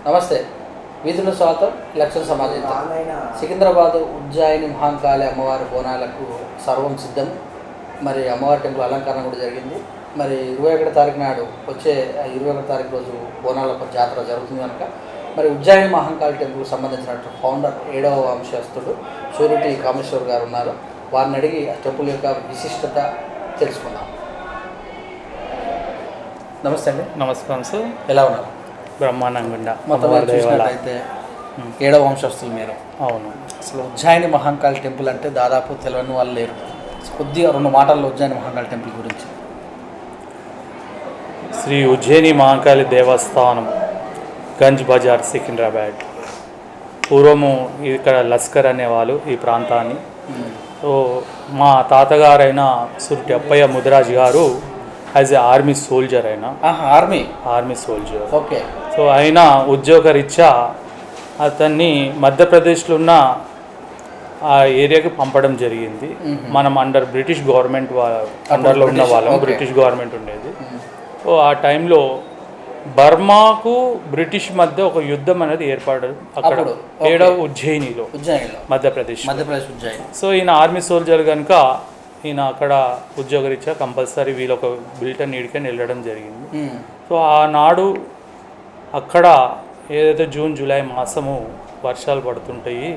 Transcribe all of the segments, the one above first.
నమస్తే. వీధుల స్వాగతం. ఎలక్షన్ సమాజం. సికింద్రాబాద్ ఉజ్జాయిని మహాంకాళి అమ్మవారి బోనాలకు సర్వం సిద్ధం. మరి అమ్మవారి టెంపుల్ అలంకరణ కూడా జరిగింది. మరి 21 తారీఖు నాడు వచ్చే 21 తారీఖు రోజు బోనాల జాతర జరుగుతుంది కనుక మరి ఉజ్జాయిని మహాంకాళి టెంపుల్కి సంబంధించినట్టు ఫౌండర్ 7వ వంశస్థుడు షూరిటీ కామేశ్వర్ గారు ఉన్నారు. వారిని అడిగి ఆ టెంపుల్ యొక్క విశిష్టత తెలుసుకుందాం. నమస్తే అండి. నమస్కారం సార్. ఎలా ఉన్నారు? బ్రహ్మాండంగా. మొత్తం చూసినట్టయితే 7వ వంశస్థులు మీరు. అవును. అసలు ఉజ్జాయిని మహాంకాళి టెంపుల్ అంటే దాదాపు తెలియని వాళ్ళు లేరు. కొద్దిగా 2 మాటల్లో ఉజ్జాయిని మహాంకాళి టెంపుల్ గురించి. శ్రీ ఉజ్జయిని మహాంకాళి దేవస్థానం, గంజ్ బజార్, సికింద్రాబాద్. పూర్వము ఇక్కడ లస్కర్ అనేవాళ్ళు ఈ ప్రాంతాన్ని. సో మా తాతగారైన సుర్టి అప్పయ్య ముదిరాజు గారు యాజ్ ఏ ఆర్మీ సోల్జర్. అయినా ఆర్మీ సోల్జర్. ఓకే. సో ఆయన ఉద్యోగరీత్యా అతన్ని మధ్యప్రదేశ్లో ఉన్న ఆ ఏరియాకి పంపడం జరిగింది. మనం అండర్ బ్రిటిష్ గవర్నమెంట్ అండర్లో ఉన్న వాళ్ళం. బ్రిటిష్ గవర్నమెంట్ ఉండేది. సో ఆ టైంలో బర్మాకు బ్రిటిష్ మధ్య ఒక యుద్ధం అనేది ఏర్పడదు అక్కడ 7వ ఉజ్జయినిలో, మధ్యప్రదేశ్ ఉజ్జయిని. సో ఈయన ఆర్మీ సోల్జర్ కనుక ఈయన అక్కడ ఉద్యోగరీత్యా కంపల్సరీ వీళ్ళొక బిల్టన్ నీడికని వెళ్ళడం జరిగింది. సో ఆనాడు అక్కడ ఏదైతే జూన్ జూలై మాసము వర్షాలు పడుతుంటాయి.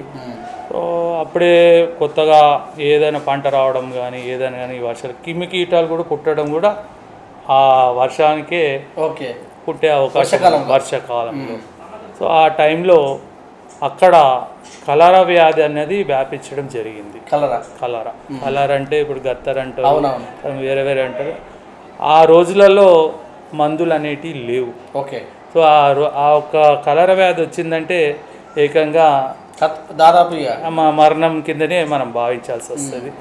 సో అప్పుడే కొత్తగా ఏదైనా పంట రావడం కానీ ఏదైనా కానీ వర్షాలు క్రిమికీటాలు కూడా పుట్టడం కూడా ఆ వర్షానికే పుట్టే అవకాశం వర్షాకాలంలో. సో ఆ టైంలో అక్కడ కలరా వ్యాధి అనేది వ్యాపించడం జరిగింది. కలరా అంటే ఇప్పుడు గత్తర్ అంటారు, వేరే వేరే అంటారు. ఆ రోజులలో మందులు అనేటివి లేవు. ఓకే. సో ఆ ఒక్క కలరా వ్యాధి వచ్చిందంటే ఏకంగా దాదాపు మరణం కిందనే మనం భావించాల్సి వస్తుంది.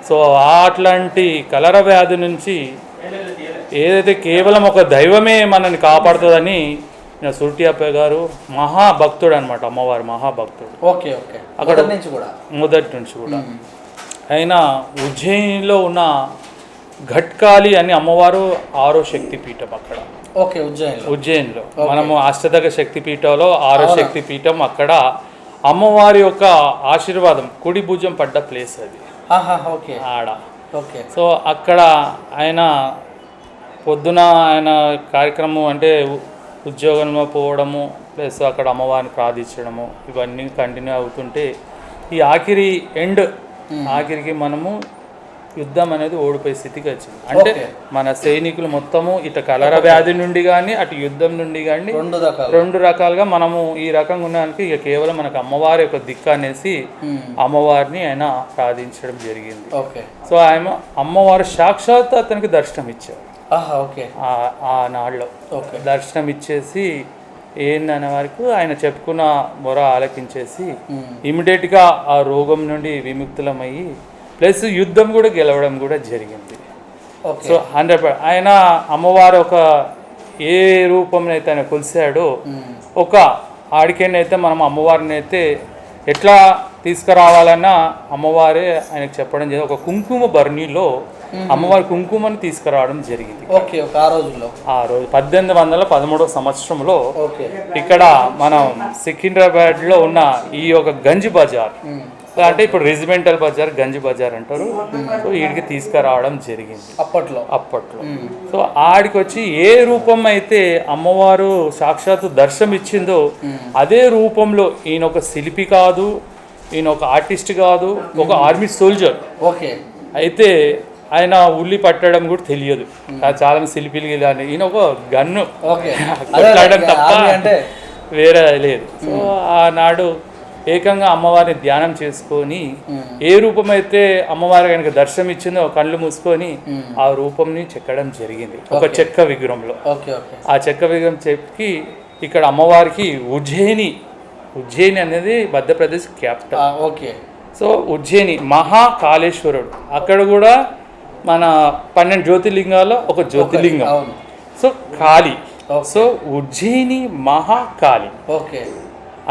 సో అట్లాంటి కలరా వ్యాధి నుంచి ఏదైతే కేవలం ఒక దైవమే మనల్ని కాపాడుతుందని సుర్టి అప్పయ్య గారు మహాభక్తుడు అనమాట, అమ్మవారి మహాభక్తుడు. Okay okay. అక్కడ మొదటి నుంచి కూడా అయినా ఉజ్జయినిలో ఉన్న ఘట్కాళి అని అమ్మవారు 6వ శక్తిపీఠం అక్కడ. ఓకే. ఉజ్జయినిలో మనము అష్టదగ శక్తిపీఠంలో 6వ శక్తిపీఠం. అక్కడ అమ్మవారి యొక్క ఆశీర్వాదం కుడి భుజం పడ్డ ప్లేస్ అది ఆడ. ఓకే. సో అక్కడ ఆయన పొద్దున ఆయన కార్యక్రమం అంటే ఉద్యోగంలో పోవడము ప్లస్ అక్కడ అమ్మవారిని ప్రార్థించడము ఇవన్నీ కంటిన్యూ అవుతుంటే ఈ ఆఖరికి మనము యుద్ధం అనేది ఓడిపోయే స్థితికి వచ్చింది. అంటే మన సైనికులు మొత్తము ఇటు కలరా వ్యాధి నుండి కానీ అటు యుద్ధం నుండి కానీ రెండు రకాలుగా మనము ఈ రకంగా ఉండడానికి ఇక కేవలం మనకు అమ్మవారి యొక్క దిక్కు అనేసి అమ్మవారిని ఆయన ప్రార్థించడం జరిగింది. సో ఆయన అమ్మవారు సాక్షాత్ అతనికి దర్శనం ఇచ్చారు ఆ నాడులో. దర్శనం ఇచ్చేసి ఏందనే వరకు ఆయన చెప్పుకున్న మొర ఆలకించేసి ఇమీడియట్గా ఆ రోగం నుండి విముక్తులమయ్యి ప్లస్ యుద్ధం కూడా గెలవడం కూడా జరిగింది. సో 100% ఆయన అమ్మవారు ఒక ఏ రూపంలో అయితే ఆయన కొలిసాడో ఒక ఆడికైతే మనం అమ్మవారిని అయితే ఎట్లా తీసుకురావాలన్నా అమ్మవారే ఆయనకు చెప్పడం జరిగింది. ఒక కుంకుమ బర్నీలో అమ్మవారి కుంకుమని తీసుకురావడం జరిగింది. ఆ రోజు 1813వ సంవత్సరంలో ఇక్కడ మనం సికింద్రాబాద్లో ఉన్న ఈ యొక్క గంజ్ బజార్ అంటే ఇప్పుడు రెజిమెంటల్ బజార్ గంజ్ బజార్ అంటారు. సో వీడికి తీసుకురావడం జరిగింది అప్పట్లో. సో ఆడికి వచ్చి ఏ రూపం అయితే అమ్మవారు సాక్షాత్తు దర్శనం ఇచ్చిందో అదే రూపంలో ఈయన ఒక శిల్పి కాదు, ఈయన ఒక ఆర్టిస్ట్ కాదు, ఒక ఆర్మీ సోల్జర్. అయితే ఆయన ఉల్లి పట్టడం కూడా తెలియదు. చాలా శిల్పిలు కానీ ఈయన ఒక గన్ను కొట్లాడడం తప్ప వేరే లేదు. సో ఆనాడు ఏకంగా అమ్మవారిని ధ్యానం చేసుకొని ఏ రూపమైతే అమ్మవారి కనుక దర్శనం ఇచ్చిందో కళ్ళు మూసుకొని ఆ రూపంని చెక్కడం జరిగింది ఒక చెక్క విగ్రహంలో. ఆ చెక్క విగ్రహం చెక్కి ఇక్కడ అమ్మవారికి ఉజ్జయిని అనేది మధ్యప్రదేశ్ క్యాపిటల్. సో ఉజ్జయిని మహాకాళేశ్వరుడు అక్కడ కూడా మన 12 జ్యోతిర్లింగాల్లో ఒక జ్యోతిర్లింగం. సో కాళీ. సో ఉజ్జయిని మహాకాళి.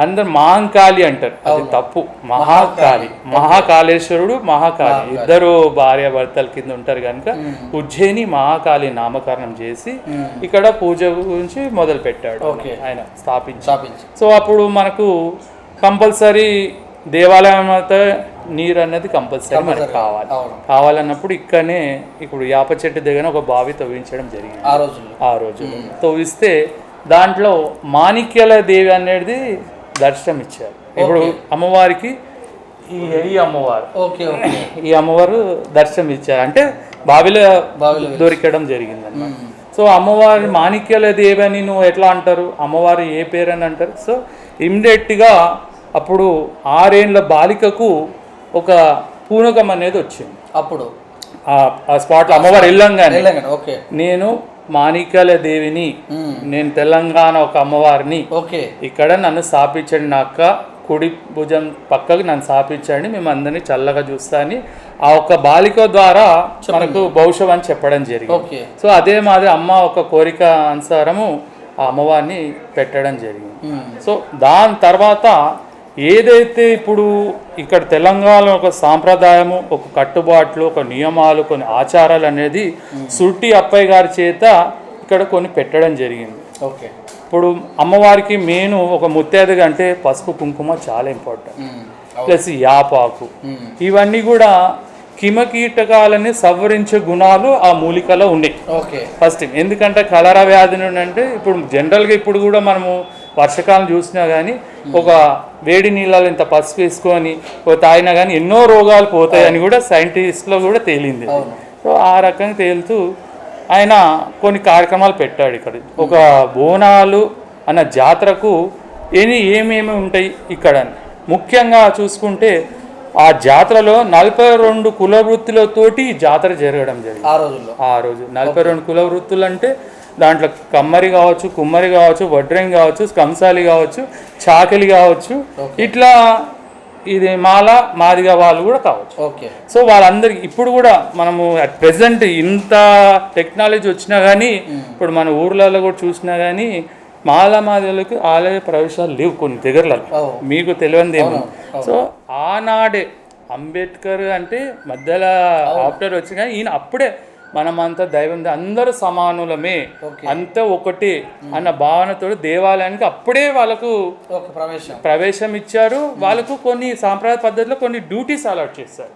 అందరు మహాంకాళి అంటారు, అది తప్పు. మహాకాళి, మహాకాళేశ్వరుడు, మహాకాళి ఇద్దరు భార్య భర్తల కింద ఉంటారు కనుక ఉజ్జయిని మహాకాళి నామకరణం చేసి ఇక్కడ పూజ గురించి మొదలు పెట్టాడు ఆయన స్థాపించి. సో అప్పుడు మనకు కంపల్సరీ దేవాలయం అయితే నీరు అన్నది కంపల్సరీ మనకు కావాలన్నప్పుడు ఇక్కడనే ఇప్పుడు యాప చెట్టు దగ్గర ఒక బావి తవ్వించడం జరిగింది ఆ రోజుల్లో. తవ్విస్తే దాంట్లో మాణిక్యాల దేవి అనేది దర్శనం ఇచ్చారు. ఇప్పుడు అమ్మవారికి ఈ అమ్మవారు దర్శనం ఇచ్చారు అంటే బావిలో దొరికడం జరిగింది అన్నమాట. సో అమ్మవారి మాణిక్యాల దేవి అని నువ్వు ఎట్లా అంటారు, అమ్మవారు ఏ పేరు అని అంటారు. సో ఇమ్మీడియట్గా అప్పుడు 6 ఏళ్ల బాలికకు ఒక పూనకం అనేది వచ్చింది. అప్పుడు ఆ స్పాట్లో అమ్మవారు వెళ్ళంగానే నేను మాణిక్యాల దేవిని, నేను తెలంగాణ ఒక అమ్మవారిని, ఇక్కడ నన్ను స్థాపించండి, నా అక్క కుడి భుజం పక్కకు నన్ను స్థాపించండి, మేము అందరినీ చల్లగా చూస్తా అని ఆ ఒక్క బాలిక ద్వారా మనకు భవిష్యం అని చెప్పడం జరిగింది. సో అదే మాదిరి అమ్మ ఒక కోరిక అనుసారము ఆ అమ్మవారిని పెట్టడం జరిగింది. సో దాని తర్వాత ఏదైతే ఇప్పుడు ఇక్కడ తెలంగాణలో ఒక సాంప్రదాయము, ఒక కట్టుబాట్లు, ఒక నియమాలు, కొన్ని ఆచారాలు అనేది సుట్టి అప్పయ్య గారి చేత ఇక్కడ కొన్ని పెట్టడం జరిగింది. ఇప్పుడు అమ్మవారికి మెయిన్ ఒక ముత్తైదుగా అంటే పసుపు కుంకుమ చాలా ఇంపార్టెంట్, ప్లస్ యాపాకు, ఇవన్నీ కూడా కిమకీటకాలని సవరించే గుణాలు ఆ మూలికలో ఉన్నాయి. ఫస్ట్ ఎందుకంటే కలరా వ్యాధి అంటే ఇప్పుడు జనరల్గా ఇప్పుడు కూడా మనము వర్షకాలం చూసినా కానీ ఒక వేడి నీళ్ళలో ఇంత పసుపు వేసుకొని తాగినా కానీ ఎన్నో రోగాలు పోతాయని కూడా సైంటిస్ట్లో కూడా తేలింది. సో ఆ రకంగా తేలుతూ ఆయన కొన్ని కార్యక్రమాలు పెట్టాడు. ఇక్కడ ఒక బోనాలు అన్న జాతరకు ఏమేమి ఉంటాయి ఇక్కడ ముఖ్యంగా చూసుకుంటే ఆ జాతరలో 42 కుల వృత్తులతోటి జాతర జరగడం జరిగింది ఆ రోజు. 42 కుల వృత్తులు అంటే దాంట్లో కమ్మరి కావచ్చు, కుమ్మరి కావచ్చు, వడ్రంగి కావచ్చు, కంసాలి కావచ్చు, చాకలి కావచ్చు, ఇట్లా ఇది మాదిగా వాళ్ళు కూడా కావచ్చు. సో వాళ్ళందరికీ ఇప్పుడు కూడా మనము అట్ ప్రెసెంట్ ఇంత టెక్నాలజీ వచ్చినా కానీ ఇప్పుడు మన ఊర్లలో కూడా చూసినా కానీ మాదిగలకు ఆలయ ప్రవేశాలు లేవు కొన్ని దగ్గరలలో, మీకు తెలియనిది ఏమో. సో ఆనాడే అంబేద్కర్ అంటే మధ్యలో ఆఫ్టర్ వచ్చి కానీ ఈయన అప్పుడే మనమంతా దైవం అందరూ సమానులమే, అంతా ఒకటి అన్న భావనతో దేవాలయానికి అప్పుడే వాళ్ళకు ప్రవేశం ఇచ్చారు. వాళ్ళకు కొన్ని సాంప్రదాయ పద్ధతిలో కొన్ని డ్యూటీస్ అలాట్ చేస్తారు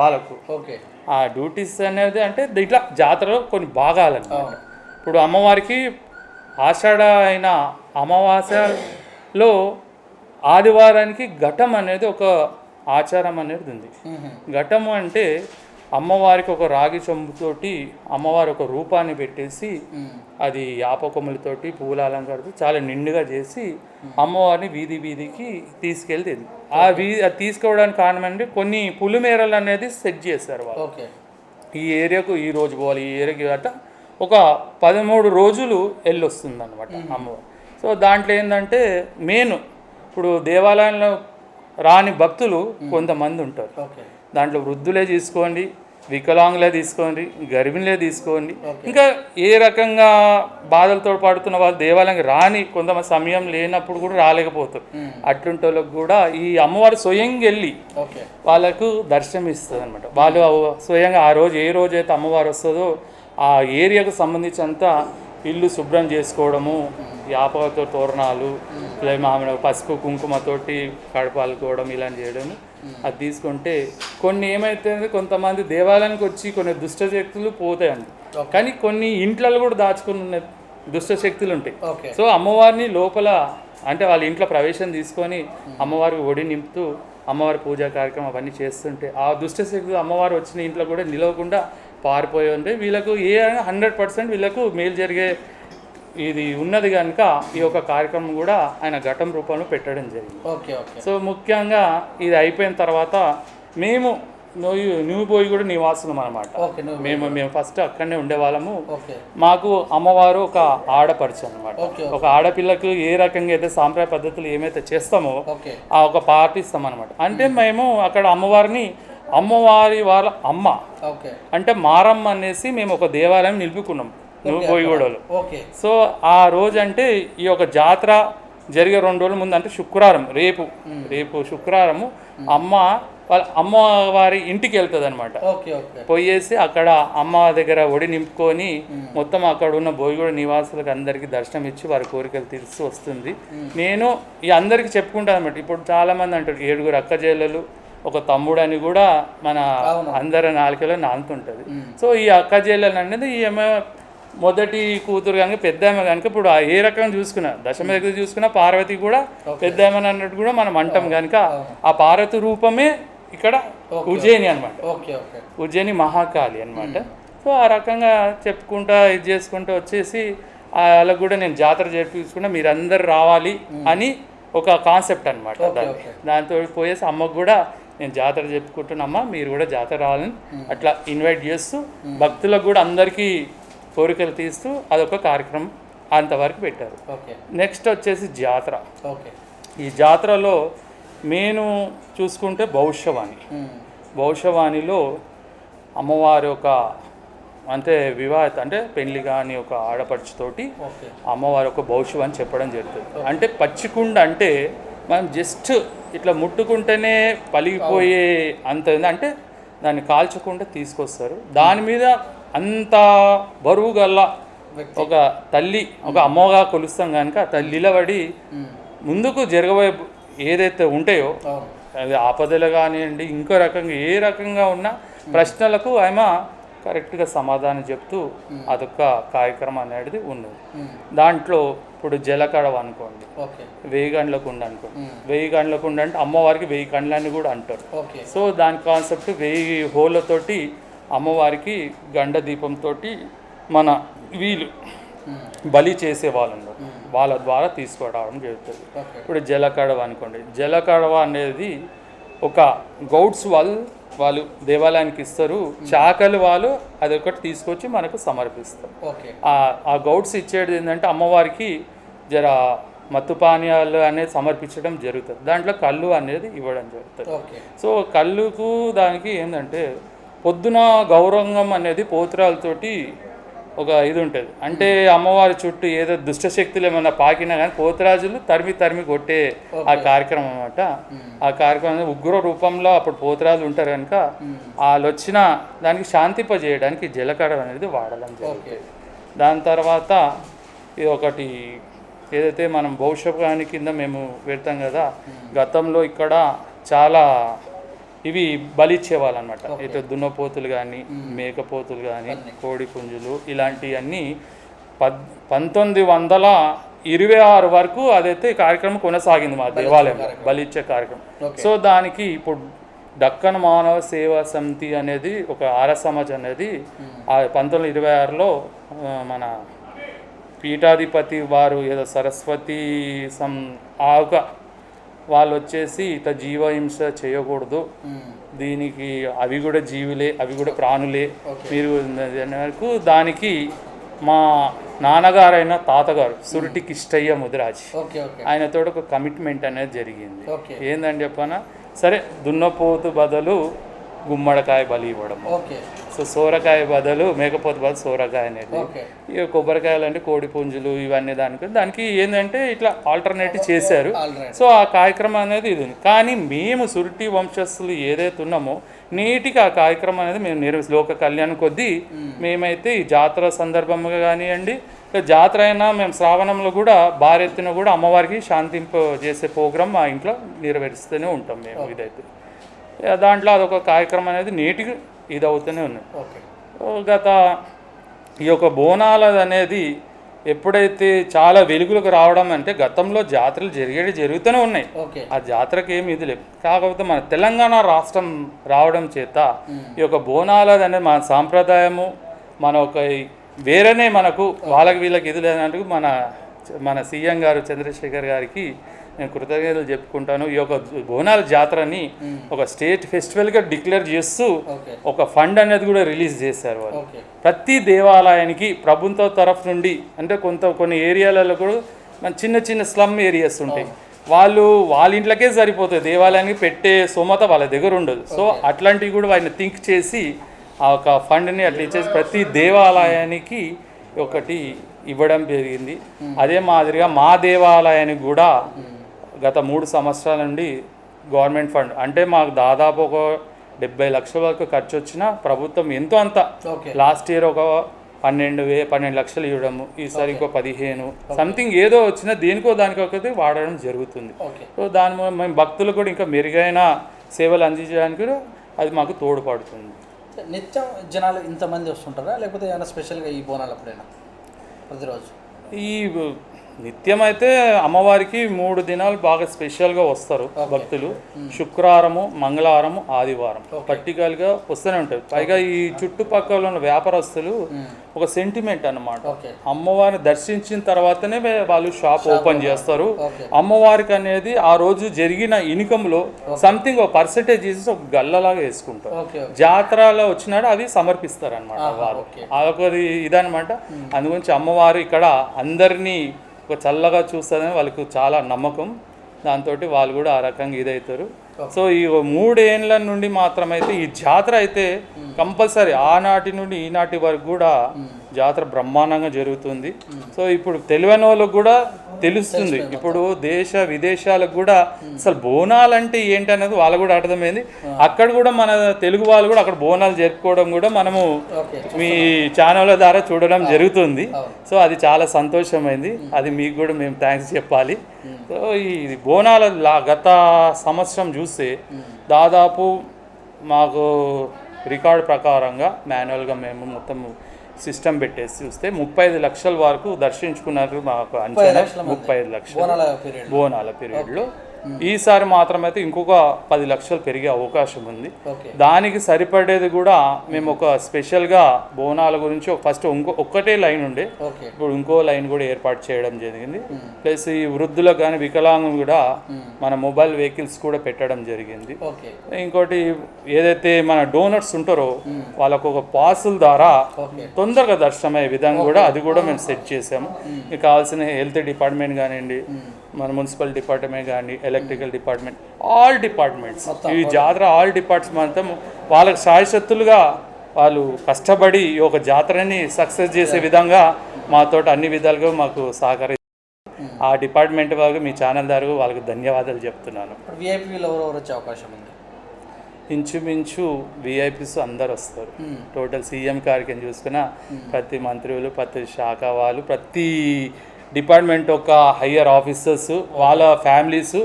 వాళ్ళకు. ఆ డ్యూటీస్ అనేది అంటే ఇట్లా జాతరలో కొన్ని భాగాలన్నమాట. ఇప్పుడు అమ్మవారికి ఆషాఢ అయిన అమావాస్యలో ఆదివారానికి ఘటం అనేది ఒక ఆచారం అనేది ఉంది. ఘటము అంటే అమ్మవారికి ఒక రాగి చెంబుతోటి అమ్మవారి ఒక రూపాన్ని పెట్టేసి అది యాపకొమ్మలతోటి పూల అలంకారంతో చాలా నిండుగా చేసి అమ్మవారిని వీధికి తీసుకెళ్తుంది. అది తీసుకోవడానికి కారణం అంటే కొన్ని పులిమేరలు అనేది సెట్ చేస్తారు వాళ్ళు. ఈ ఏరియాకు ఈ రోజు పోవాలి, ఈ ఏరియాకి గట్ట ఒక 13 రోజులు వెళ్ళొస్తుంది అనమాట అమ్మవారు. సో దాంట్లో ఏంటంటే మెయిన్ ఇప్పుడు దేవాలయంలో రాని భక్తులు కొంతమంది ఉంటారు. దాంట్లో వృద్ధులే తీసుకోండి, వికలాంగులే తీసుకోండి, గర్భిణులే తీసుకోండి, ఇంకా ఏ రకంగా బాధలతో పడుతున్న వాళ్ళు దేవాలయానికి రాని కొంతమంది సమయం లేనప్పుడు కూడా రాలేకపోతారు. అట్లాంటి వాళ్ళకు కూడా ఈ అమ్మవారు స్వయంగా వెళ్ళి వాళ్ళకు దర్శనం ఇస్తుంది అనమాట. వాళ్ళు స్వయంగా ఆ రోజు ఏ రోజైతే అమ్మవారు వస్తుందో ఆ ఏరియాకు సంబంధించినంత ఇల్లు శుభ్రం చేసుకోవడము, యాపతో తోరణాలు, మామిడి పసుపు కుంకుమతోటి కడపాలుకోవడం ఇలాంటి చేయడము. అది తీసుకుంటే కొన్ని ఏమైతే కొంతమంది దేవాలయానికి వచ్చి కొన్ని దుష్టశక్తులు పోతాయండి, కానీ కొన్ని ఇంట్లలో కూడా దాచుకున్న దుష్టశక్తులు ఉంటాయి. సో అమ్మవారిని లోపల అంటే వాళ్ళ ఇంట్లో ప్రవేశం తీసుకొని అమ్మవారికి ఒడి నింపుతూ అమ్మవారి పూజా కార్యక్రమం అవన్నీ చేస్తుంటే ఆ దుష్టశక్తులు అమ్మవారు వచ్చిన ఇంట్లో కూడా నిలవకుండా పారిపోయి ఉంటే వీళ్ళకు 100% వీళ్ళకు మేలు జరిగే ఇది ఉన్నది కనుక ఈ యొక్క కార్యక్రమం కూడా ఆయన ఘటం రూపంలో పెట్టడం జరిగింది. సో ముఖ్యంగా ఇది అయిపోయిన తర్వాత మేము నువ్వు పోయి కూడా నివాసులం అనమాట. మేము ఫస్ట్ అక్కడనే ఉండేవాళ్ళము. మాకు అమ్మవారు ఒక ఆడపడుచు అనమాట. ఒక ఆడపిల్లకు ఏ రకంగా అయితే సాంప్రదాయ పద్ధతులు ఏమైతే చేస్తామో ఆ ఒక పాటిస్తాం అనమాట. అంటే మేము అక్కడ అమ్మవారి వాళ్ళ అమ్మ అంటే మారమ్మ అనేసి మేము ఒక దేవాలయం నిలుపుకున్నాం నువ్వు పోయిగూడలో. సో ఆ రోజు అంటే ఈ యొక్క జాతర జరిగే 2 రోజుల ముందు అంటే శుక్రవారం రేపు శుక్రవారము వాళ్ళ అమ్మవారి ఇంటికి వెళ్తుంది అనమాట. పోయేసి అక్కడ అమ్మ దగ్గర ఒడి నింపుకొని మొత్తం అక్కడ ఉన్న బోయిగూడ నివాసులకు అందరికీ దర్శనం ఇచ్చి వారి కోరికలు తీర్చి వస్తుంది. నేను ఈ అందరికీ చెప్పుకుంటాను అనమాట. ఇప్పుడు చాలామంది అంటారు 7 అక్క చెల్లెలు ఒక తమ్ముడు అని కూడా మన అందరి నాలుకలో నానుతుంటుంది. సో ఈ అక్క చెల్లెలు అనేది ఈమె మొదటి కూతురు కనుక పెద్ద ఆమె కనుక ఇప్పుడు ఏ రకంగా చూసుకున్నా దశమ దగ్గర చూసుకున్నా పార్వతి కూడా పెద్ద ఆమె అన్నట్టు కూడా మనం అంటాం కనుక ఆ పార్వతి రూపమే ఇక్కడ ఉజ్జయిని అనమాట. ఉజ్జయిని మహాకాళి అనమాట. సో ఆ రకంగా చెప్పుకుంటా ఇది చేసుకుంటూ వచ్చేసి వాళ్ళకు కూడా నేను జాతర జరిపించుకుంటా మీరందరు రావాలి అని ఒక కాన్సెప్ట్ అనమాట. దాంతో పోయేసి అమ్మకు కూడా నేను జాతర చెప్పుకుంటున్నామ్మా మీరు కూడా జాతర రావాలని అట్లా ఇన్వైట్ చేస్తూ భక్తులకు కూడా అందరికీ కోరికలు తీస్తూ అదొక కార్యక్రమం అంతవరకు పెట్టారు. నెక్స్ట్ వచ్చేసి జాతర. ఈ జాతరలో మెయిన్ చూసుకుంటే భవిష్యవాణిలో అమ్మవారి ఒక అంటే వివాహత అంటే పెళ్లి కానీ ఒక ఆడపడుచుతోటి అమ్మవారి ఒక భవిష్యవాణి చెప్పడం జరుగుతుంది. అంటే పచ్చికుండ అంటే మనం జస్ట్ ఇట్లా ముట్టుకుంటేనే పలిగిపోయే అంత అంటే దాన్ని కాల్చకుండా తీసుకొస్తారు. దాని మీద అంత బరువు గల్ల ఒక తల్లి ఒక అమ్మగా కొలుస్తాం కనుక ఆ తల్లిలో పడి ముందుకు జరగబోయే ఏదైతే ఉంటాయో అది ఆపదలు కానివ్వండి ఇంకో రకంగా ఏ రకంగా ఉన్న ప్రశ్నలకు ఆమె కరెక్ట్గా సమాధానం చెప్తూ అదొక కార్యక్రమం అనేది ఉన్నది. దాంట్లో ఇప్పుడు జలకడవ అనుకోండి 1000 గంటల కుండ అనుకోండి 1000 గంటల కుండ అంటే అమ్మవారికి 1000 కండ్లని కూడా అంటారు. సో దాని కాన్సెప్ట్ 1000 హోళ్ళతోటి అమ్మవారికి గండ దీపంతో మన వీళ్ళు బలి చేసే వాళ్ళు ఉన్నారు వాళ్ళ ద్వారా తీసుకురావడం జరుగుతుంది. ఇప్పుడు జలకడవ అనుకోండి జలకడవ అనేది ఒక గౌడ్స్ వాళ్ళు దేవాలయానికి ఇస్తారు. చాకలి వాళ్ళు అదొకటి తీసుకొచ్చి మనకు సమర్పిస్తారు. ఆ గౌడ్స్ ఇచ్చేది ఏంటంటే అమ్మవారికి జర మత్తు పానీయాలు అనేది సమర్పించడం జరుగుతుంది. దాంట్లో కళ్ళు అనేది ఇవ్వడం జరుగుతుంది. సో కళ్ళుకు దానికి ఏంటంటే పొద్దున గౌరంగం అనేది పోతురాలతోటి ఒక ఇది ఉంటుంది. అంటే అమ్మవారి చుట్టూ ఏదో దుష్టశక్తులు ఏమైనా పాకినా కానీ పోతురాజులు తరిమి కొట్టే ఆ కార్యక్రమం అన్నమాట. ఆ కార్యక్రమం ఉగ్ర రూపంలో అప్పుడు పోతురాజులు ఉంటారు కనుక వాళ్ళు వచ్చిన దానికి శాంతింపజేయడానికి జలకడ అనేది వాడడం జరుగుతుంది. దాని తర్వాత ఇది ఒకటి ఏదైతే మనం భవిష్యత్తుని కింద మేము పెడతాం కదా గతంలో ఇక్కడ చాలా ఇవి బలిచ్చేవాళ్ళు అనమాట. ఇటు దున్నపోతులు కానీ మేకపోతులు కానీ కోడి పుంజులు ఇలాంటివన్నీ 1926 వరకు అదైతే కార్యక్రమం కొనసాగింది మా దేవాలయంలో బలిచ్చే కార్యక్రమం. సో దానికి ఇప్పుడు దక్కన్ మానవ సేవా సమితి అనేది ఒక ఆర్య సమాజ్ అనేది 1926లో మన పీఠాధిపతి వారు ఏదో సరస్వతి వాళ్ళు వచ్చేసి ఇట్లా జీవహింస చేయకూడదు దీనికి అవి కూడా జీవులే అవి కూడా ప్రాణులే మీరు వరకు దానికి మా నాన్నగారైన తాతగారు సురుటి కిష్టయ్య ముదిరాజ్ ఆయనతో ఒక కమిట్మెంట్ అనేది జరిగింది. ఏందని చెప్పనా సరే దున్నపోతు బదులు గుమ్మడికాయ బలి ఇవ్వడం సో సోరకాయ బదులు మేకపోతు బదులు సోరకాయ అనేది ఇక కొబ్బరికాయలు అంటే కోడి పుంజులు ఇవన్నీ దానికి ఏంటంటే ఇట్లా ఆల్టర్నేటివ్ చేశారు. సో ఆ కార్యక్రమం అనేది ఇది ఉంది. కానీ మేము సురుటి వంశస్థులు ఏదైతే ఉన్నామో నీటికి ఆ కార్యక్రమం అనేది మేము లోక కళ్యాణం కొద్దీ మేమైతే ఈ జాతర సందర్భంగా కానివ్వండి జాతర అయినా మేము శ్రావణంలో కూడా భారెత్తున కూడా అమ్మవారికి శాంతింప చేసే ప్రోగ్రాం మా ఇంట్లో నెరవేరుస్తూనే ఉంటాం మేము. ఇదైతే దాంట్లో అదొక కార్యక్రమం అనేది నీటికి ఇది అవుతూనే ఉన్నాయి. గత ఈ యొక్క బోనాలు అనేది ఎప్పుడైతే చాలా వెలుగులకు రావడం అంటే గతంలో జాతరలు జరుగుతూనే ఉన్నాయి. ఆ జాతరకి ఏమి ఇది లేదు. కాకపోతే మన తెలంగాణ రాష్ట్రం రావడం చేత ఈ యొక్క బోనాలు అనేది మన సాంప్రదాయము మన ఒక వేరేనే మనకు వాళ్ళకి వీళ్ళకి ఇది లేదంటూ మన సీఎం గారు చంద్రశేఖర్ గారికి నేను కృతజ్ఞతలు చెప్పుకుంటాను. ఈ యొక్క బోనాల జాతరని ఒక స్టేట్ ఫెస్టివల్గా డిక్లేర్ చేస్తూ ఒక ఫండ్ అనేది కూడా రిలీజ్ చేశారు వాళ్ళు. ప్రతి దేవాలయానికి ప్రభుత్వ తరఫు నుండి అంటే కొన్ని ఏరియాలలో కూడా మన చిన్న స్లమ్ ఏరియాస్ ఉంటాయి వాళ్ళ ఇంట్లోకే సరిపోతుంది దేవాలయానికి పెట్టే స్తోమత వాళ్ళ దగ్గర ఉండదు. సో అట్లాంటివి కూడా ఆయన థింక్ చేసి ఆ ఒక ఫండ్ని అట్లా ఇచ్చేసి ప్రతి దేవాలయానికి ఒకటి ఇవ్వడం జరిగింది. అదే మాదిరిగా మా దేవాలయానికి కూడా గత 3 సంవత్సరాల నుండి గవర్నమెంట్ ఫండ్ అంటే మాకు దాదాపు ఒక 70 లక్షల వరకు ఖర్చు వచ్చిన ప్రభుత్వం ఎంతో అంత లాస్ట్ ఇయర్ ఒక 12 లక్షలు ఇవ్వడము, ఈసారి ఇంకో 15 సంథింగ్ ఏదో వచ్చినా దేనికో దానికొకటి వాడడం జరుగుతుంది. సో దాని మేము భక్తులు కూడా ఇంకా మెరుగైన సేవలు అందించడానికి కూడా అది మాకు తోడ్పడుతుంది. నిత్యం జనాలు ఇంతమంది వస్తుంటారా లేకపోతే ఏమైనా స్పెషల్గా ఈ బోనాలు అప్పుడైనా ప్రతిరోజు? ఈ నిత్యం అయితే అమ్మవారికి 3 దినాలు బాగా స్పెషల్గా వస్తారు భక్తులు. శుక్రవారము, మంగళవారము, ఆదివారం పర్టికులర్గా వస్తూనే ఉంటారు. పైగా ఈ చుట్టుపక్కల ఉన్న వ్యాపారస్తులు ఒక సెంటిమెంట్ అన్నమాట. అమ్మవారిని దర్శించిన తర్వాతనే వాళ్ళు షాప్ ఓపెన్ చేస్తారు. అమ్మవారికి అనేది ఆ రోజు జరిగిన ఇన్కంలో సంథింగ్ ఒక పర్సెంటేజ్ చేసి ఒక గల్లలాగా వేసుకుంటారు. జాతరలో వచ్చినాడు అవి సమర్పిస్తారు అనమాట వారు. అదొకది ఇదనమాట. అందుగురించి అమ్మవారు ఇక్కడ అందరినీ ఒక చల్లగా చూస్తుందని వాళ్ళకు చాలా నమ్మకం. దాంతో వాళ్ళు కూడా ఆ రకంగా ఇదవుతారు. సో ఈ 3 ఏళ్ళ నుండి మాత్రమైతే ఈ జాతర అయితే కంపల్సరీ ఆనాటి నుండి ఈనాటి వరకు కూడా జాతర బ్రహ్మాండంగా జరుగుతుంది. సో ఇప్పుడు తెలియని వాళ్ళకు కూడా తెలుస్తుంది. ఇప్పుడు దేశ విదేశాలకు కూడా అసలు బోనాలు అంటే ఏంటి అనేది వాళ్ళు కూడా అర్థమైంది. అక్కడ కూడా మన తెలుగు వాళ్ళు కూడా అక్కడ బోనాలు జరుపుకోవడం కూడా మనము మీ ఛానళ్ళ ద్వారా చూడడం జరుగుతుంది. సో అది చాలా సంతోషమైంది. అది మీకు కూడా మేము థ్యాంక్స్ చెప్పాలి. సో ఈ బోనాల గత సంవత్సరం చూస్తే దాదాపు మాకు రికార్డు ప్రకారంగా మాన్యువల్గా మేము మొత్తం సిస్టమ్ పెట్టేసి చూస్తే 35 లక్షల వరకు దర్శించుకున్నారు మాకు అంచనా. 35 లక్షలు బోనాల పీరియడ్లో. ఈసారి మాత్రమైతే ఇంకొక 10 లక్షలు పెరిగే అవకాశం ఉంది. దానికి సరిపడేది కూడా మేము ఒక స్పెషల్గా బోనాల గురించి ఫస్ట్ ఒక్కటే లైన్ ఉండే, ఇప్పుడు ఇంకో లైన్ కూడా ఏర్పాటు చేయడం జరిగింది. ప్లస్ ఈ వృద్ధులకు కానీ వికలాంగులు కూడా మన మొబైల్ వెహికల్స్ కూడా పెట్టడం జరిగింది. ఇంకోటి ఏదైతే మన డోనర్స్ ఉంటారో వాళ్ళకు ఒక పాసుల ద్వారా తొందరగా దర్శనమయ్యే విధంగా కూడా అది కూడా మేము సెట్ చేసాము. మీకు కావాల్సిన హెల్త్ డిపార్ట్మెంట్ కానివ్వండి, మన మున్సిపల్ డిపార్ట్మెంట్ కానీ, ఎలక్ట్రికల్ డిపార్ట్మెంట్, ఆల్ డిపార్ట్మెంట్స్, ఈ జాతర ఆల్ డిపార్ట్మెంట్స్ మొత్తం వాళ్ళకి శాయశక్తులుగా వాళ్ళు కష్టపడి ఈ ఒక జాతరని సక్సెస్ చేసే విధంగా మాతో అన్ని విధాలుగా మాకు సహకరిస్తారు. ఆ డిపార్ట్మెంట్ వాళ్ళకి మీ ఛానల్ ద్వారా వాళ్ళకి ధన్యవాదాలు చెప్తున్నాను. విఐపీలు ఎవరెవరు వచ్చే అవకాశం ఉంది? ఇంచుమించు విఐపీస్ అందరు వస్తారు. టోటల్ సీఎం గారికి చూసుకున్నా ప్రతి మంత్రులు, ప్రతి శాఖ వాళ్ళు, ప్రతి డిపార్ట్మెంట్ ఒక హయ్యర్ ఆఫీసర్స్, వాళ్ళ ఫ్యామిలీస్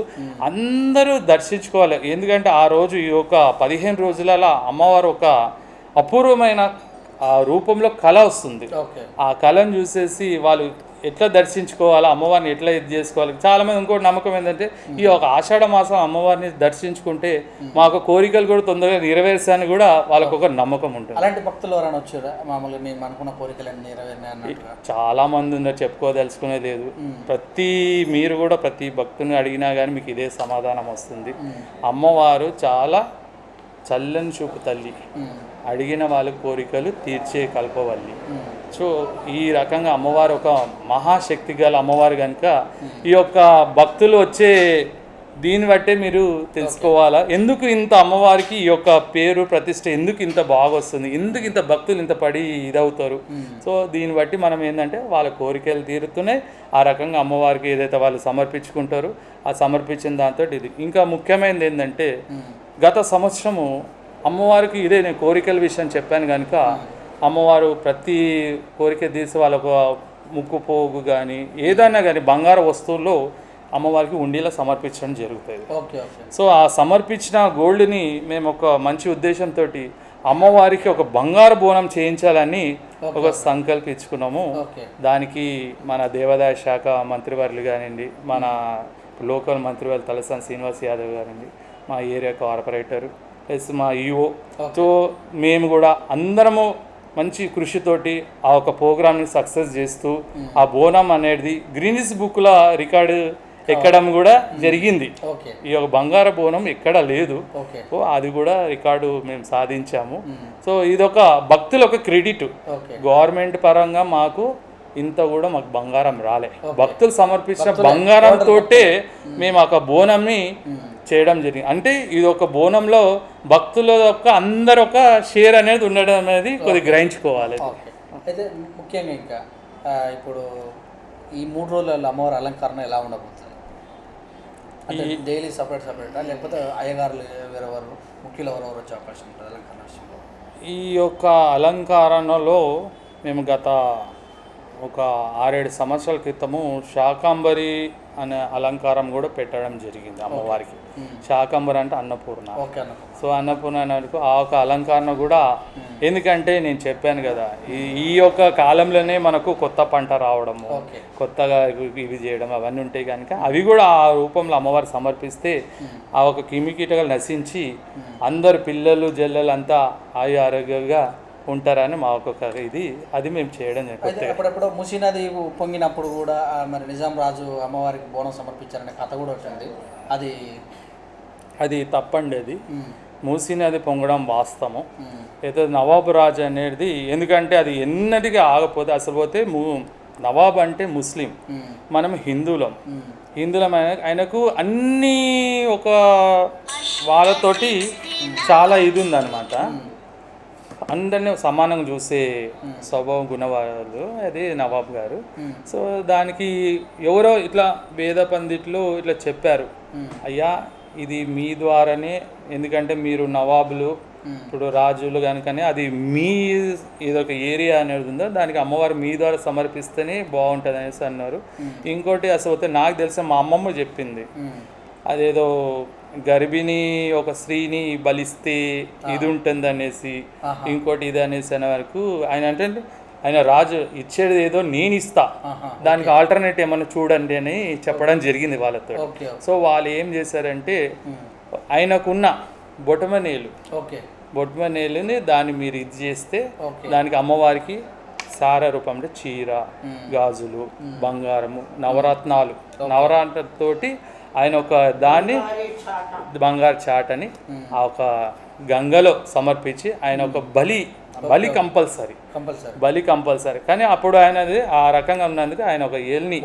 అందరూ దర్శించుకోవాలి. ఎందుకంటే ఆ రోజు ఈ యొక్క 15 రోజులలో అమ్మవారు ఒక అపూర్వమైన ఆ రూపంలో కళ వస్తుంది. ఆ కళను చూసేసి వాళ్ళు ఎట్లా దర్శించుకోవాలి, అమ్మవారిని ఎట్లా ఇది చేసుకోవాలి. చాలామంది ఇంకోటి నమ్మకం ఏంటంటే ఈ ఒక ఆషాఢ మాసం అమ్మవారిని దర్శించుకుంటే మాకు కోరికలు కూడా తొందరగా నెరవేర్చాలని కూడా వాళ్ళకు ఒక నమ్మకం ఉంటుంది. అలాంటి భక్తులు ఎవరైనా వచ్చారా మామూలుగా మేము అనుకున్న కోరికలన్నీ నెరవేరినాయి? చాలా మంది ఉన్నారు, చెప్పుకోదలుచుకునే లేదు. మీరు కూడా ప్రతి భక్తుని అడిగినా కానీ మీకు ఇదే సమాధానం వస్తుంది. అమ్మవారు చాలా చల్లని చూపు తల్లి, అడిగిన వాళ్ళ కోరికలు తీర్చే కల్పవల్లి. సో ఈ రకంగా అమ్మవారు ఒక మహాశక్తి గల అమ్మవారు కనుక ఈ యొక్క భక్తులు వచ్చే దీన్ని బట్టే మీరు తెలుసుకోవాలా ఎందుకు ఇంత అమ్మవారికి ఈ యొక్క పేరు ప్రతిష్ట ఎందుకు ఇంత బాగా వస్తుంది, ఎందుకు ఇంత భక్తులు ఇంత పడి ఇదవుతారు. సో దీన్ని బట్టి మనం ఏంటంటే వాళ్ళ కోరికలు తీరుతున్నాయి. ఆ రకంగా అమ్మవారికి ఏదైతే వాళ్ళు సమర్పించుకుంటారో ఆ సమర్పించిన దాంతో ఇది. ఇంకా ముఖ్యమైనది ఏంటంటే గత సంవత్సరము అమ్మవారికి ఇదే నేను కోరికల విషయం చెప్పాను కనుక అమ్మవారు ప్రతి కోరిక తీసి వాళ్ళకు ముక్కు పోగు కానీ ఏదైనా కానీ బంగారు వస్తువుల్లో అమ్మవారికి ఉండిలా సమర్పించడం జరుగుతుంది. సో ఆ సమర్పించిన గోల్డ్ని మేము ఒక మంచి ఉద్దేశంతో అమ్మవారికి ఒక బంగారు బోనం చేయించాలని ఒక సంకల్పించుకున్నాము. దానికి మన దేవాదాయ శాఖ మంత్రివర్యులు కానివ్వండి, మన లోకల్ మంత్రివర్యులు తలసాని శ్రీనివాస్ యాదవ్ గారండి, మా ఏరియా కార్పొరేటర్ ప్లస్ మా ఈఓతో మేము కూడా అందరము మంచి కృషితోటి ఆ ఒక ప్రోగ్రామ్ని సక్సెస్ చేస్తూ ఆ బోనం అనేది గిన్నిస్ బుక్లో రికార్డు ఎక్కడం కూడా జరిగింది. ఈ యొక్క బంగారు బోనం ఎక్కడ లేదు. సో అది కూడా రికార్డు మేము సాధించాము. సో ఇదొక భక్తుల ఒక క్రెడిట్. గవర్నమెంట్ పరంగా మాకు ఇంత కూడా మాకు బంగారం రాలే, భక్తులు సమర్పించిన బంగారంతోటే మేము ఒక బోనంని చేయడం జరిగింది. అంటే ఇది ఒక బోనంలో భక్తుల యొక్క అందరు ఒక షేర్ అనేది ఉండడం అనేది కొద్దిగా గ్రహించుకోవాలి. అయితే ముఖ్యంగా ఇంకా ఇప్పుడు ఈ 3 రోజులలో అమ్మవారి అలంకరణ ఎలా ఉండబోతుంది? అంటే డైలీ సపరేటా లేకపోతే అయ్యగారులు వేరెవరు ముఖ్యులు ఎవరెవరు వచ్చే అవకాశం ఉంటుంది అలంకరణ విషయంలో? ఈ యొక్క అలంకరణలో మేము గత ఒక 6-7 సంవత్సరాల క్రితము శాకాంబరి అనే అలంకారం కూడా పెట్టడం జరిగింది అమ్మవారికి. శాకాంబరి అంటే అన్నపూర్ణ. సో అన్నపూర్ణ అన్నకు ఆ ఒక అలంకరణ కూడా, ఎందుకంటే నేను చెప్పాను కదా ఈ యొక్క కాలంలోనే మనకు కొత్త పంట రావడము, కొత్తగా ఇవి చేయడం అవన్నీ ఉంటాయి కనుక అవి కూడా ఆ రూపంలో అమ్మవారికి సమర్పిస్తే ఆ ఒక క్రిమికీటకాలు నశించి అందరు పిల్లలు జల్లలు అంతా ఆరోగ్యంగా ఉంటారని మా ఒక్కొక్క అది మేము చేయడం జరిగింది. అప్పుడప్పుడు మూసీ నది పొంగినప్పుడు కూడా మరి నిజాం రాజు అమ్మవారికి బోనం సమర్పించారనే కథ కూడా వచ్చింది. అది తప్పండి. అది మూసీ నది పొంగడం వాస్తవం. అయితే నవాబు రాజు అనేది, ఎందుకంటే అది ఎన్నటికీ ఆగపోతే అసలు పోతే నవాబ్ అంటే ముస్లిం, మనం హిందువులం. ఆయనకు అన్నీ ఒక వాళ్ళతోటి చాలా ఇది ఉందన్నమాట. అందరినీ సమానంగా చూసే స్వభావం గుణవాళ్ళు అది నవాబ్ గారు. సో దానికి ఎవరో ఇట్లా వేద పండితులు ఇట్లా చెప్పారు, అయ్యా ఇది మీ ద్వారానే, ఎందుకంటే మీరు నవాబులు ఇప్పుడు రాజులు కనుకనే అది మీ ఏదొక ఏరియా అనేది ఉందో దానికి అమ్మవారు మీ ద్వారా సమర్పిస్తేనే బాగుంటుంది అనేసి అన్నారు. ఇంకోటి అసలు నాకు తెలిసిన మా అమ్మమ్మ చెప్పింది, అదేదో గర్భిణి ఒక స్త్రీని బలిస్తే ఇది ఉంటుంది అనేసి, ఇంకోటి ఇది అనేసి అనే వరకు ఆయన అంటే ఆయన రాజు ఇచ్చేది ఏదో నేను ఇస్తా, దానికి ఆల్టర్నేట్ ఏమన్నా చూడండి అని చెప్పడం జరిగింది వాళ్ళతో. సో వాళ్ళు ఏం చేశారంటే ఆయనకున్న బొటమనేలుని దాన్ని మీరు ఇది చేస్తే దానికి అమ్మవారికి సార రూపంలో చీర, గాజులు, బంగారము, నవరత్నాలతోటి ఆయన ఒక దాన్ని బంగారు చాటని ఆ ఒక గంగలో సమర్పించి ఆయన ఒక బలి కంపల్సరీ. కానీ అప్పుడు ఆయనది ఆ రకంగా ఉన్నందుకు ఆయన ఒక ఏల్ని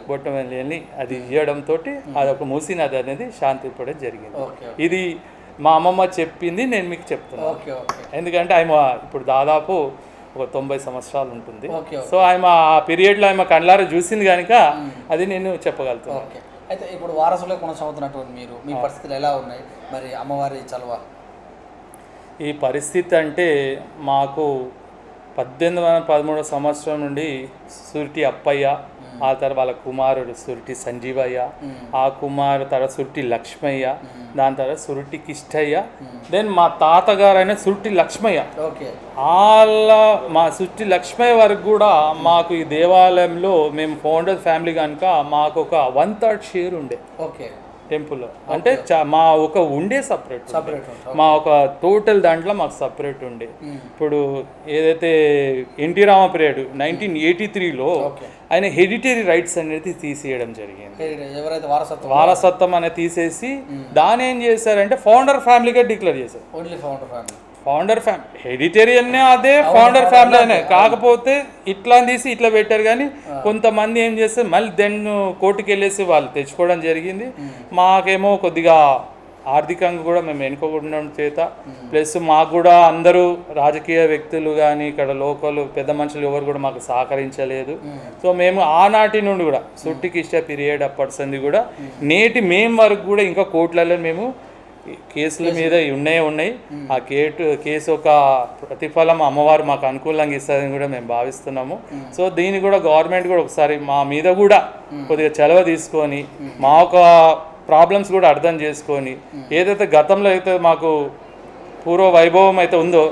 బొట్టమేల్ని అది ఇవ్వడంతో అది ఒక మూసీ నది అనేది శాంతి పడడం జరిగింది. ఇది మా అమ్మమ్మ చెప్పింది, నేను మీకు చెప్తున్నాను. ఎందుకంటే ఆయన ఇప్పుడు దాదాపు ఒక 90 సంవత్సరాలు ఉంటుంది. సో ఆయన ఆ పీరియడ్లో ఆయన కళ్ళారా చూసింది కనుక అది నేను చెప్పగలుగుతాను. అయితే ఇప్పుడు వారసులే కొనసాగుతున్నటువంటి మీరు, మీ పరిస్థితులు ఎలా ఉన్నాయి మరి అమ్మవారి చలవ? ఈ పరిస్థితి అంటే మాకు 1813 సంవత్సరం నుండి సురిటి అప్పయ్య, ఆ తర్వాత వాళ్ళ కుమారుడు సురిటి సంజీవయ్య, ఆ కుమారు తర్వాత సురిటి లక్ష్మయ్య, దాని తర్వాత సురిటి కిష్టయ్య, దెన్ మా తాతగారు అయిన సురిటి లక్ష్మయ్య. వాళ్ళ మా సురిటి లక్ష్మయ్య వరకు కూడా మాకు ఈ దేవాలయంలో మేము ఫౌండర్ ఫ్యామిలీ కనుక మాకు ఒక 1/3 షేర్ ఉండే టెంపుల్లో. అంటే మా ఒక ఉండే సపరేట్ మా ఒక టోటల్ దాంట్లో మాకు సపరేట్ ఉండే. ఇప్పుడు ఏదైతే ఎన్టీ రామ పీరియడ్ 1983లో ఆయన హెరిటరీ రైట్స్ అనేది తీసేయడం జరిగింది. వారసత్వం అనేది తీసేసి దాని ఏం చేశారంటే ఫౌండర్ ఫ్యామిలీగా డిక్లేర్ చేశారు. ఫౌండర్ ఫ్యామిలీ హెరిటేరియన్నే అదే ఫౌండర్ ఫ్యామిలీ అనే, కాకపోతే ఇట్లా తీసి ఇట్లా పెట్టారు. కానీ కొంతమంది ఏం చేస్తారు మళ్ళీ దెన్ కోర్టుకు వెళ్ళేసి వాళ్ళు తెచ్చుకోవడం జరిగింది. మాకేమో కొద్దిగా ఆర్థికంగా కూడా మేము వెనుకోకుండా చేత, ప్లస్ మాకు కూడా అందరూ రాజకీయ వ్యక్తులు కానీ ఇక్కడ లోకల్ పెద్ద మనుషులు ఎవరు కూడా మాకు సహకరించలేదు. సో మేము ఆనాటి నుండి కూడా సుట్టికి ఇష్ట పీరియడ్ అప్పటిసంది కూడా నేటి మేము వరకు కూడా ఇంకా కోర్టులలో మేము కేసుల మీద ఉన్నాయి. ఆ కేసు ఒక ప్రతిఫలం అమ్మవారు మాకు అనుకూలంగా ఇస్తుందని కూడా మేము భావిస్తున్నాము. సో దీన్ని కూడా గవర్నమెంట్ కూడా ఒకసారి మా మీద కూడా కొద్దిగా చలవ తీసుకొని మా ఒక ప్రాబ్లమ్స్ కూడా అర్థం చేసుకొని ఏదైతే గతంలో అయితే మాకు పూర్వ వైభవం అయితే ఉందో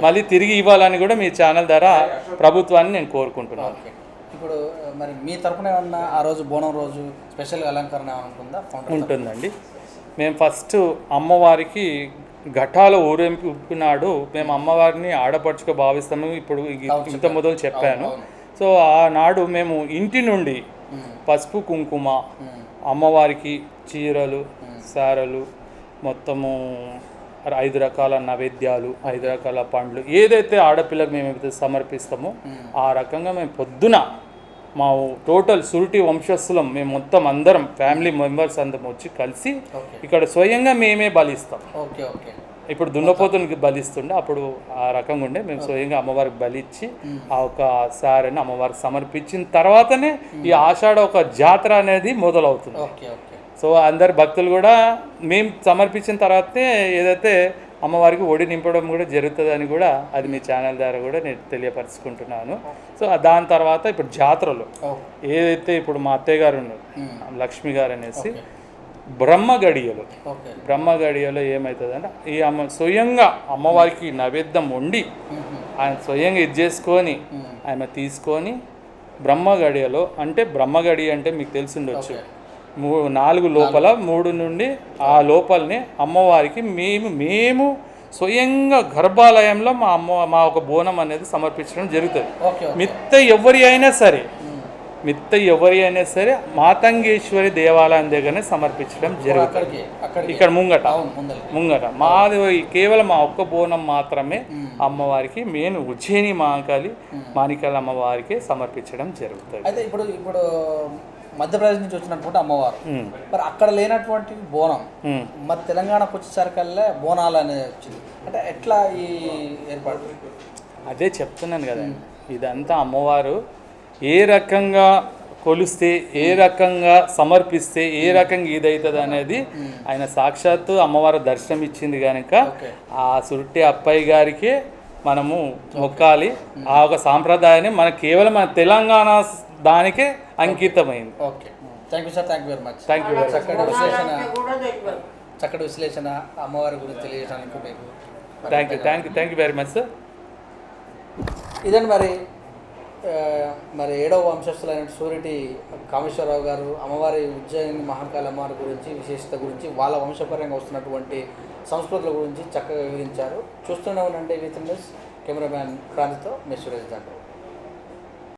మళ్ళీ తిరిగి ఇవ్వాలని కూడా మీ ఛానల్ ద్వారా ప్రభుత్వాన్ని నేను కోరుకుంటున్నాను. ఇప్పుడు మరి మీ తరపున ఏమన్నా ఆ రోజు బోనం రోజు స్పెషల్ అలంకరణ ఉంటుందండి. మేము ఫస్ట్ అమ్మవారికి ఘటాల ఊరేంపు నాడు మేము అమ్మవారిని ఆడపడుచుగా భావిస్తాము. ఇప్పుడు ఇంత మొదలు చెప్పాను. సో ఆనాడు మేము ఇంటి నుండి పసుపు కుంకుమ, అమ్మవారికి చీరలు, సారలు, మొత్తము 5 రకాల నైవేద్యాలు, 5 రకాల పండ్లు ఏదైతే ఆడపిల్లకు మేము సమర్పిస్తామో ఆ రకంగా మేము పొద్దున మా టోటల్ సురిటి వంశస్థులం మేము మొత్తం అందరం ఫ్యామిలీ మెంబర్స్ అందరం వచ్చి కలిసి ఇక్కడ స్వయంగా మేమే బలిస్తాం. ఇప్పుడు దున్నపోతునికి బలిస్తుండే అప్పుడు ఆ రకంగా ఉండే మేము స్వయంగా అమ్మవారికి బలిచ్చి ఆ ఒక సారిని అమ్మవారికి సమర్పించిన తర్వాతనే ఈ ఆషాఢ ఒక జాతర అనేది మొదలవుతుంది. Okay okay. సో అందరు భక్తులు కూడా మేము సమర్పించిన తర్వాతే ఏదైతే అమ్మవారికి ఒడి నింపడం కూడా జరుగుతుందని కూడా అది మీ ఛానల్ ద్వారా కూడా నేను తెలియపరుచుకుంటున్నాను. సో దాని తర్వాత ఇప్పుడు జాతరలో ఏదైతే ఇప్పుడు మా అత్తయ్య గారు ఉన్నారు లక్ష్మి గారు అనేసి బ్రహ్మగడియలో ఏమవుతుందంటే ఈ స్వయంగా అమ్మవారికి నైవేద్యం వండి ఆయన స్వయంగా ఇది చేసుకొని ఆయన తీసుకొని బ్రహ్మగడియలో అంటే బ్రహ్మగడి అంటే మీకు తెలిసి ఉండొచ్చు 4 లోపల 3 నుండి ఆ లోపలనే అమ్మవారికి మేము స్వయంగా గర్భాలయంలో మా ఒక బోనం అనేది సమర్పించడం జరుగుతుంది. మిత్త ఎవరి అయినా సరే మాతంగేశ్వరి దేవాలయం దగ్గరనే సమర్పించడం జరుగుతుంది. ఇక్కడ ముంగట మాది కేవలం మా ఒక్క బోనం మాత్రమే అమ్మవారికి మెయిన్ ఉజ్జయిని మాణికాల అమ్మవారికి సమర్పించడం జరుగుతుంది. అయితే ఇప్పుడు మధ్యప్రదేశ్ నుంచి వచ్చినటువంటి అమ్మవారు మరి అక్కడ లేనటువంటి బోనం మరి తెలంగాణకు వచ్చేసరికల్లా బోనాలు అనేది వచ్చింది అంటే ఎట్లా ఈ ఏర్పాటు? అదే చెప్తున్నాను కదా, ఇదంతా అమ్మవారు ఏ రకంగా కొలిస్తే ఏ రకంగా సమర్పిస్తే ఏ రకంగా ఇదవుతుంది అనేది ఆయన సాక్షాత్తు అమ్మవారు దర్శనం ఇచ్చింది కనుక ఆ సురుట్టి అప్పయ్య గారికి మనము మొక్కాలి. ఆ ఒక సాంప్రదాయాన్ని మన కేవలం మన తెలంగాణ దానికే అంకితమైంది. Okay, thank you sir, thank you very much. Thank you very much. చక్కటి విశ్లేషణ అమ్మవారి గురించి తెలియజేయడానికి మీకు thank you very much sir. ఇదండి మరి 7వ వంశస్థులైన సూరిటి కామేశ్వరరావు గారు అమ్మవారి ఉజ్జయిని మహాకాళి అమ్మవారి గురించి విశేషత గురించి వాళ్ళ వంశపరంగా వస్తున్నటువంటి సంస్కృతుల గురించి చక్కగా వివరించారు. చూస్తూనే ఉండండి విత్ న్యూస్. కెమెరామ్యాన్ క్రాంతితో మీ సురేష్ దాంట్లో.